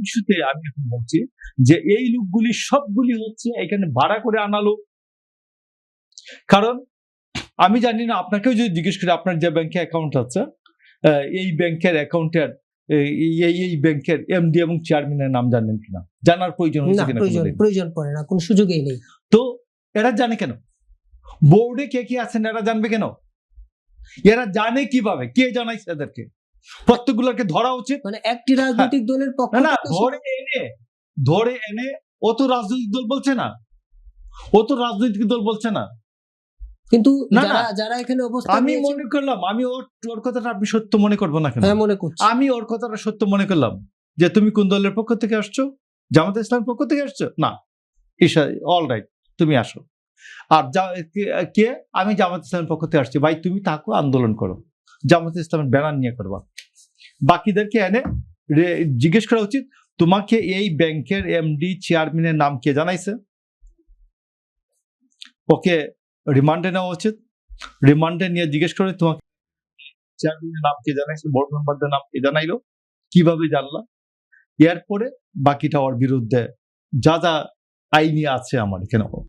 ইস্যুতে আমি এখন বলছি যে এই লোকগুলি সবগুলি হচ্ছে এখানে ভাড়া করে আনা লোক। কারণ আমি জানি না, আপনাকেও যদি জিজ্ঞেস করি আপনার যে ব্যাংকে অ্যাকাউন্ট আছে, এই ব্যাংকের অ্যাকাউন্টের এই ব্যাংকের এমডি এবং চেয়ারম্যানের নাম জানেন কিনা, জানার প্রয়োজন হচ্ছে কিনা? প্রয়োজন পড়ে না, কোনো সুযোগই নেই। তো এরা জানে কেন? বোর্ডে কে কি আছেন এরা জানবে কেন? এরা জানে কিভাবে? কে জানাইছে এদেরকে? প্রত্যেকগুলোকে ধরা উচিত। মানে একটি রাজনৈতিক দলের পক্ষ না, ধরে এনে ও তো রাজনৈতিক দল বলছে না, কিন্তু যারা এখানে অবস্থান আমি মনে করলাম, আমি ওর কথাটা আপনি সত্য মনে করবো না কেন? হ্যাঁ, মনে করছি। আমি ওর কথাটা সত্য মনে করলাম যে তুমি কোন দলের পক্ষ থেকে আসছো? জামাত ইসলামের পক্ষ থেকে আসছো? না, অল রাইট, তুমি আসো। আর কে? আমি জামাত ইসলামের পক্ষ থেকে আসছি। ভাই তুমি থাকো, আন্দোলন করো, জামাত ইসলামের ব্যানার নিয়ে করবা। বাকিদেরকে এনে জিজ্ঞেস করা উচিত, তোমাকে এই ব্যাংকের এমডি চেয়ারম্যানের নাম কে জানাইছে? ওকে রিমান্ডে নেওয়া উচিত। রিমান্ডে নিয়ে জিজ্ঞেস করে তোমাকে চেয়ারম্যানের নাম কে জানাইছে, বোর্ড মেম্বারদের নাম কে জানাইলো, কিভাবে জানলা? এরপরে বাকিটা ওর বিরুদ্ধে যা যা আইনি আছে আমার এখানে